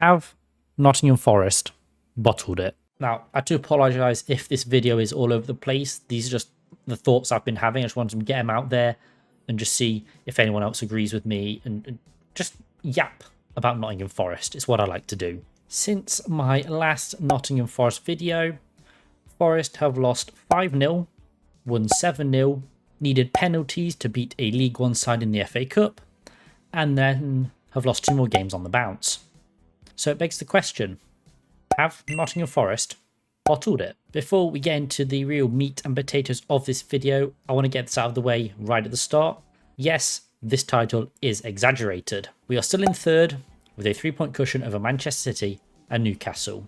Have Nottingham Forest bottled it? Now, I do apologise if this video is all over the place. These are just the thoughts I've been having. I just wanted to get them out there and just see if anyone else agrees with me and just yap about Nottingham Forest. It's what I like to do. Since my last Nottingham Forest video, Forest have lost 5-0, won 7-0, needed penalties to beat a League One side in the FA Cup, and then have lost 2 more games on the bounce. So it begs the question, have Nottingham Forest bottled it? Before we get into the real meat and potatoes of this video, I want to get this out of the way right at the start. Yes, this title is exaggerated. We are still in third with a 3-point cushion over Manchester City and Newcastle.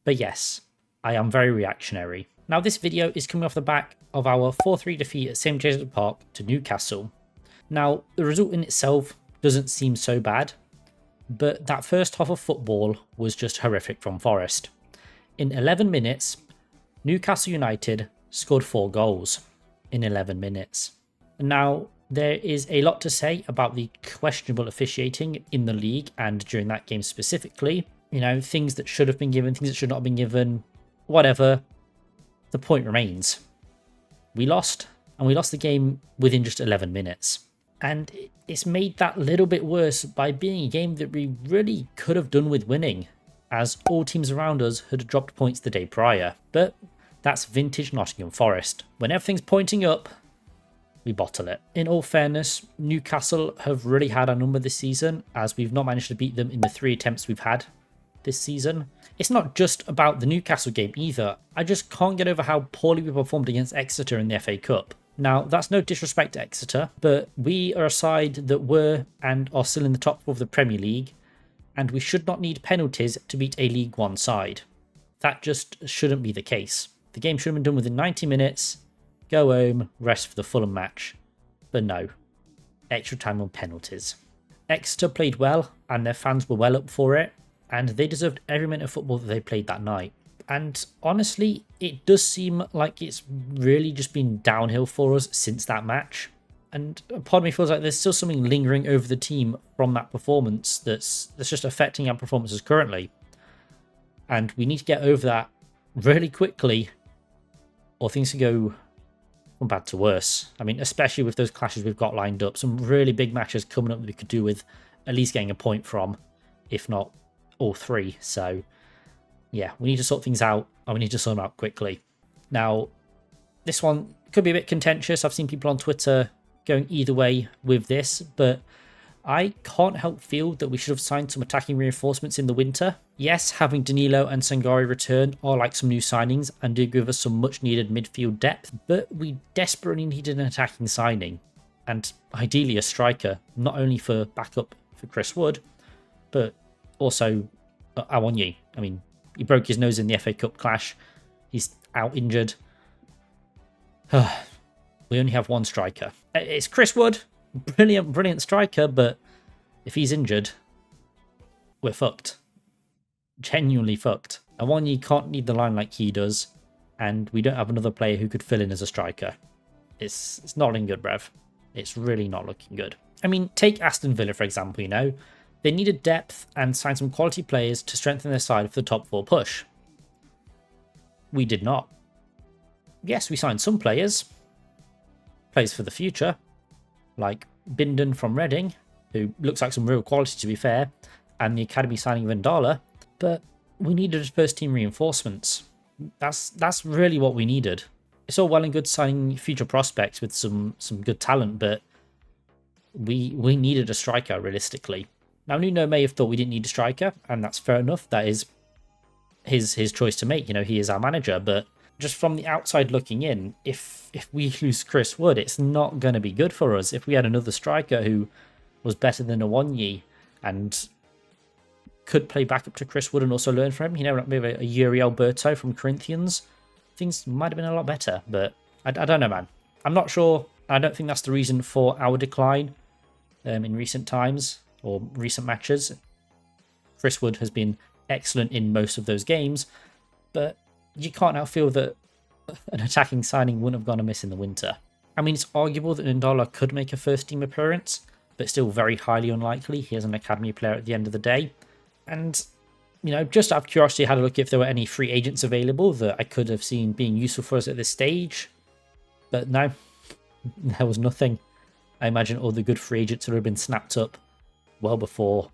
But yes, I am very reactionary. Now this video is coming off the back of our 4-3 defeat at St James's Park to Newcastle. Now the result in itself doesn't seem so bad, but that first half of football was just horrific from Forest. In 11 minutes, Newcastle United scored 4 goals in 11 minutes. Now, there is a lot to say about the questionable officiating in the league and during that game specifically. You know, things that should have been given, things that should not have been given, whatever. The point remains. We lost, and we lost the game within just 11 minutes. And it's made that little bit worse by being a game that we really could have done with winning, as all teams around us had dropped points the day prior. But that's vintage Nottingham Forest. When everything's pointing up, we bottle it. In all fairness, Newcastle have really had our number this season, as we've not managed to beat them in the 3 attempts we've had this season. It's not just about the Newcastle game either. I just can't get over how poorly we performed against Exeter in the FA Cup. Now, that's no disrespect to Exeter, but we are a side that were and are still in the top 4 of the Premier League, and we should not need penalties to beat a League One side. That just shouldn't be the case. The game should have been done within 90 minutes, go home, rest for the Fulham match. But no, extra time on penalties. Exeter played well, and their fans were well up for it, and they deserved every minute of football that they played that night. And honestly, it does seem like it's really just been downhill for us since that match. And part of me feels like there's still something lingering over the team from that performance that's just affecting our performances currently. And we need to get over that really quickly, or things can go from bad to worse. I mean, especially with those clashes we've got lined up. Some really big matches coming up that we could do with at least getting a point from, if not all 3. So yeah, we need to sort things out, and we need to sort them out quickly. Now, this one could be a bit contentious. I've seen people on Twitter going either way with this, but I can't help feel that we should have signed some attacking reinforcements in the winter. Yes, having Danilo and Sangari return are like some new signings and do give us some much needed midfield depth, but we desperately needed an attacking signing, and ideally a striker, not only for backup for Chris Wood, but also Awonyi. I mean, he broke his nose in the FA Cup clash. He's out injured. We only have one striker. It's Chris Wood. Brilliant striker, but if he's injured, we're fucked. Genuinely fucked. Awonyi can't lead the line like he does, and we don't have another player who could fill in as a striker. It's not looking good, bruv. It's really not looking good. I mean, take Aston Villa, for example, you know. They needed depth and signed some quality players to strengthen their side for the top 4 push. We did not. Yes, we signed some players for the future, like Bindon from Reading, who looks like some real quality to be fair, and the academy signing of Ndala, but we needed first team reinforcements. That's really what we needed. It's all well and good signing future prospects with some good talent, but we needed a striker realistically. Now, Nuno may have thought we didn't need a striker, and that's fair enough. That is his choice to make. You know, he is our manager. But just from the outside looking in, if we lose Chris Wood, it's not going to be good for us. If we had another striker who was better than Awonyi and could play back up to Chris Wood and also learn from him, you know, maybe a Yuri Alberto from Corinthians, things might have been a lot better. But I don't know, man. I'm not sure. I don't think that's the reason for our decline in recent times or recent matches. Chris Wood has been excellent in most of those games, but you can't now feel that an attacking signing wouldn't have gone amiss in the winter. I mean, it's arguable that Ndala could make a first team appearance, but still very highly unlikely. He is an academy player at the end of the day. And just out of curiosity, I had a look if there were any free agents available that I could have seen being useful for us at this stage. But no, there was nothing. I imagine all the good free agents would have been snapped up well before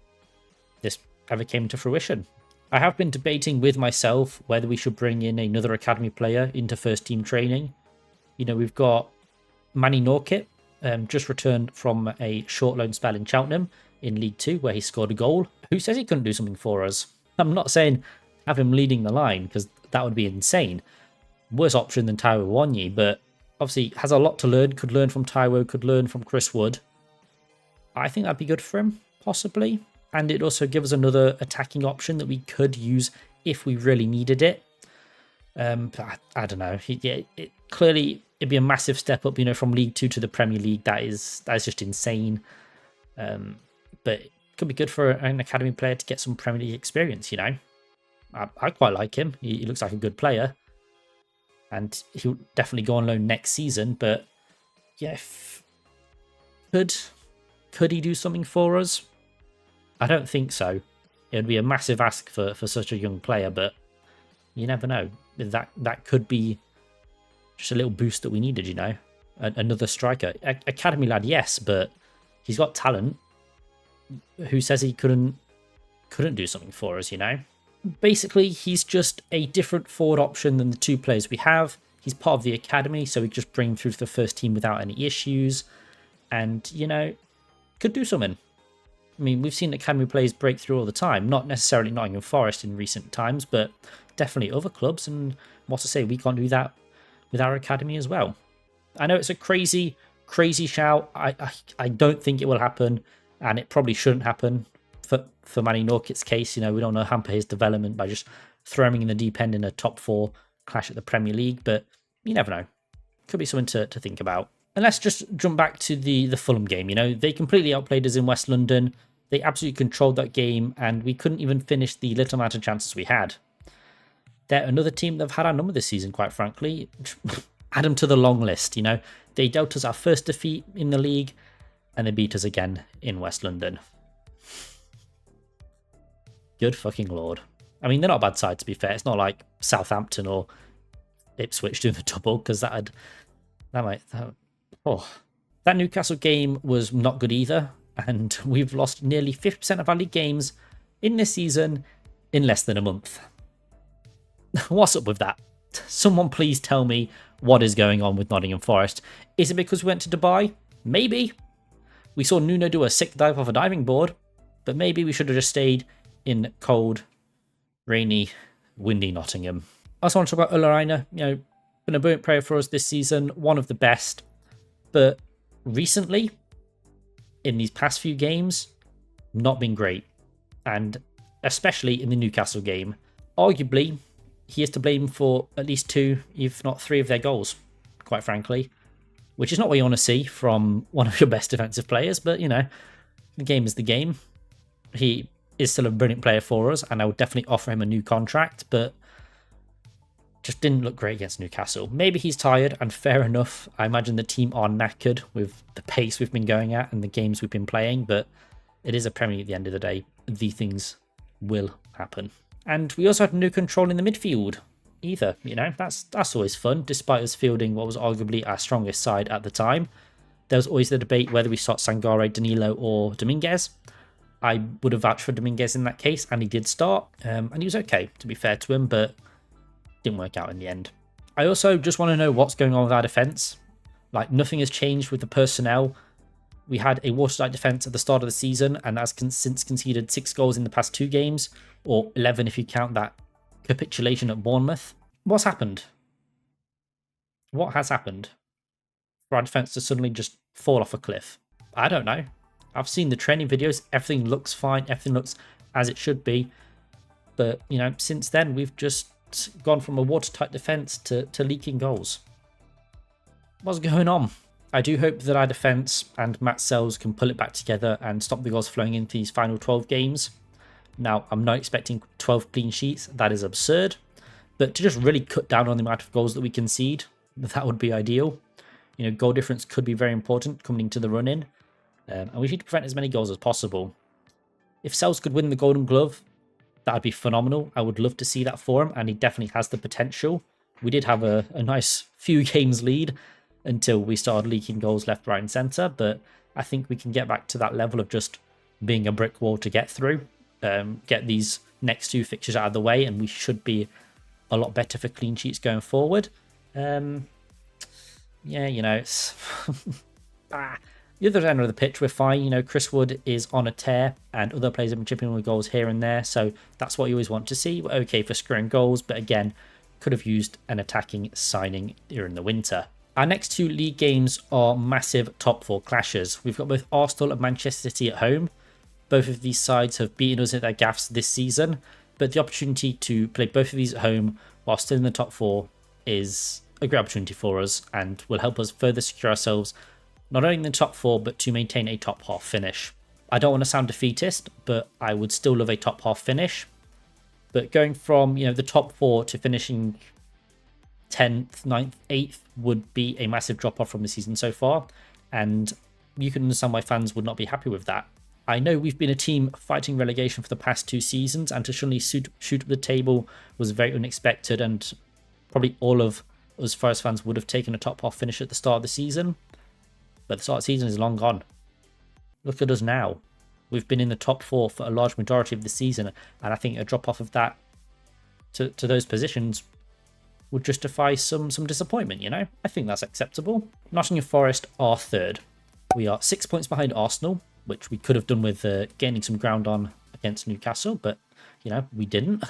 this ever came to fruition. I have been debating with myself whether we should bring in another academy player into first team training. We've got Manny Norkit, just returned from a short loan spell in Cheltenham in League 2 where he scored a goal. Who says he couldn't do something for us? I'm not saying have him leading the line because that would be insane. Worse option than Taiwo Wanyi, but obviously has a lot to learn, could learn from Taiwo, could learn from Chris Wood. I think that'd be good for him, possibly. And it also gives us another attacking option that we could use if we really needed it. But I don't know. Clearly, it'd be a massive step up, from League 2 to the Premier League. That is just insane. But it could be good for an academy player to get some Premier League experience, I quite like him. He looks like a good player. And he'll definitely go on loan next season. But yeah, could he do something for us? I don't think so. It would be a massive ask for such a young player, but you never know. That could be just a little boost that we needed, Another striker. Academy lad, yes, but he's got talent. Who says he couldn't do something for us, Basically, he's just a different forward option than the two players we have. He's part of the academy, so we just bring him through to the first team without any issues. And, could do something. I mean, we've seen academy players break through all the time. Not necessarily Nottingham Forest in recent times, but definitely other clubs. And what to say, we can't do that with our academy as well. I know it's a crazy, crazy shout. I don't think it will happen, and it probably shouldn't happen for Manny Norkit's case. We don't want to hamper his development by just throwing him in the deep end in a top 4 clash at the Premier League, but you never know. Could be something to think about. And let's just jump back to the Fulham game. They completely outplayed us in West London. They absolutely controlled that game, and we couldn't even finish the little amount of chances we had. They're another team that have had our number this season, quite frankly. Add them to the long list, They dealt us our first defeat in the league, and they beat us again in West London. Good fucking lord. I mean, they're not a bad side, to be fair. It's not like Southampton or Ipswich doing the double, because that Newcastle game was not good either, and we've lost nearly 50% of our league games in this season in less than a month. What's up with that? Someone please tell me what is going on with Nottingham Forest. Is it because we went to Dubai? Maybe. We saw Nuno do a sick dive off a diving board, but maybe we should have just stayed in cold, rainy, windy Nottingham. I also want to talk about Ulreiner. Been a brilliant player for us this season, one of the best. But recently, in these past few games, not been great. And especially in the Newcastle game. Arguably, he is to blame for at least 2, if not 3 of their goals, quite frankly. Which is not what you want to see from one of your best defensive players, but, the game is the game. He is still a brilliant player for us, and I would definitely offer him a new contract, but just didn't look great against Newcastle. Maybe he's tired, and fair enough. I imagine the team are knackered with the pace we've been going at and the games we've been playing, but it is a Premier League at the end of the day. These things will happen. And we also had no control in the midfield either. That's always fun, despite us fielding what was arguably our strongest side at the time. There was always the debate whether we start Sangare, Danilo, or Dominguez. I would have vouched for Dominguez in that case, and he did start, and he was okay, to be fair to him, but didn't work out in the end. I also just want to know what's going on with our defence. Nothing has changed with the personnel. We had a watertight defence at the start of the season, and has since conceded 6 goals in the past 2 games, or 11 if you count that capitulation at Bournemouth. What's happened? What has happened for our defence to suddenly just fall off a cliff? I don't know. I've seen the training videos. Everything looks fine. Everything looks as it should be. But, since then, we've just gone from a watertight defence to leaking goals. What's going on? I do hope that our defence and Matt Sells can pull it back together and stop the goals flowing into these final 12 games. Now, I'm not expecting 12 clean sheets. That is absurd. But to just really cut down on the amount of goals that we concede, that would be ideal. Goal difference could be very important coming into the run-in. And we need to prevent as many goals as possible. If Sells could win the Golden Glove, That'd be phenomenal. I would love to see that for him, and he definitely has the potential. We did have a nice few games lead until we started leaking goals left, right, and centre, but I think we can get back to that level of just being a brick wall to get through. Get these next 2 fixtures out of the way, and we should be a lot better for clean sheets going forward. Yeah, it's the other end of the pitch, we're fine. Chris Wood is on a tear, and other players have been chipping with goals here and there, so that's what you always want to see. We're okay for scoring goals, but again, could have used an attacking signing during the winter. Our next 2 league games are massive top 4 clashes. We've got both Arsenal and Manchester City at home. Both of these sides have beaten us at their gaffs this season, but the opportunity to play both of these at home while still in the top 4 is a great opportunity for us and will help us further secure ourselves not only in the top 4 but to maintain a top half finish. I don't want to sound defeatist, but I would still love a top half finish. But going from the top 4 to finishing 10th, 9th, 8th would be a massive drop off from the season so far, and you can understand why fans would not be happy with that. I know we've been a team fighting relegation for the past 2 seasons, and to suddenly shoot up the table was very unexpected, and probably all of us Forest fans would have taken a top half finish at the start of the season, but the start of the season is long gone. Look at us now. We've been in the top 4 for a large majority of the season, and I think a drop off of that to those positions would justify some disappointment, I think that's acceptable. Nottingham Forest are 3rd. We are 6 points behind Arsenal, which we could have done with gaining some ground on against Newcastle, but, we didn't.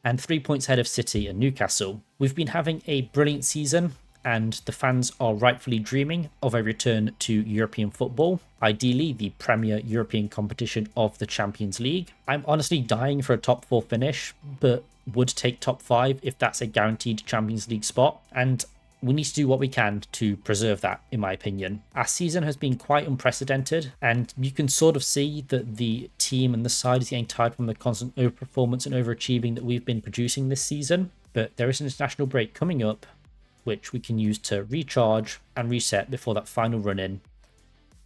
And 3 points ahead of City and Newcastle. We've been having a brilliant season, and the fans are rightfully dreaming of a return to European football, ideally the premier European competition of the Champions League. I'm honestly dying for a top 4 finish, but would take top 5 if that's a guaranteed Champions League spot, and we need to do what we can to preserve that, in my opinion. Our season has been quite unprecedented, and you can sort of see that the team and the side is getting tired from the constant overperformance and overachieving that we've been producing this season, but there is an international break coming up which we can use to recharge and reset before that final run-in,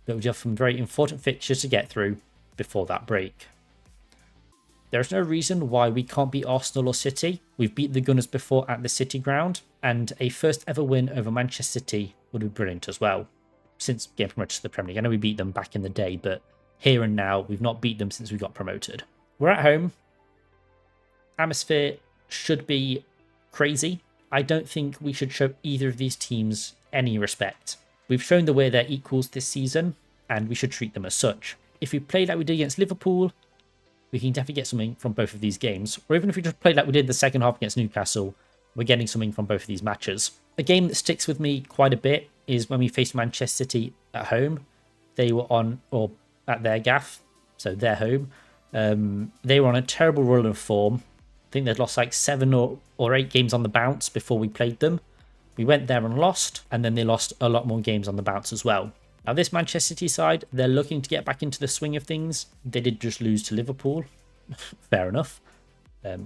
but we have some very important fixtures to get through before that break. There is no reason why we can't beat Arsenal or City. We've beat the Gunners before at the City ground, and a first ever win over Manchester City would be brilliant as well, since getting promoted to the Premier League. I know we beat them back in the day, but here and now, we've not beat them since we got promoted. We're at home. Atmosphere should be crazy. I don't think we should show either of these teams any respect. We've shown that we're their equals this season, and we should treat them as such. If we play like we did against Liverpool, we can definitely get something from both of these games. Or even if we just play like we did the second half against Newcastle, we're getting something from both of these matches. A game that sticks with me quite a bit is when we faced Manchester City at home. They were at their gaff, so their home. They were on a terrible run of form. I think they'd lost like 7 or 8 games on the bounce before we played them. We went there and lost, and then they lost a lot more games on the bounce as well. Now, this Manchester City side, they're looking to get back into the swing of things. They did just lose to Liverpool. Fair enough.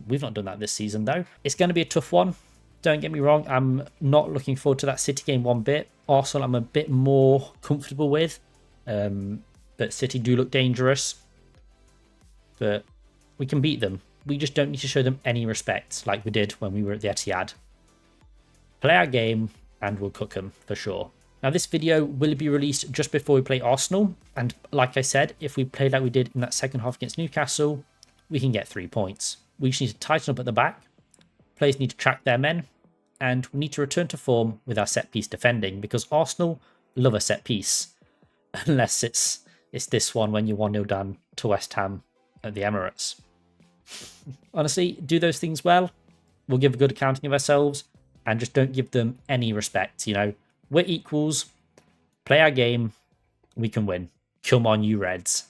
We've not done that this season, though. It's going to be a tough one. Don't get me wrong. I'm not looking forward to that City game one bit. Arsenal, I'm a bit more comfortable with. But City do look dangerous. But we can beat them. We just don't need to show them any respect like we did when we were at the Etihad. Play our game and we'll cook them for sure. Now, this video will be released just before we play Arsenal, and like I said, if we play like we did in that second half against Newcastle, we can get 3 points. We just need to tighten up at the back, players need to track their men, and we need to return to form with our set-piece defending, because Arsenal love a set-piece, unless it's this one when you're 1-0 down to West Ham at the Emirates. Honestly, do those things well, we'll give a good accounting of ourselves, and just don't give them any respect, We're equals. Play our game. We can win. Come on, you Reds.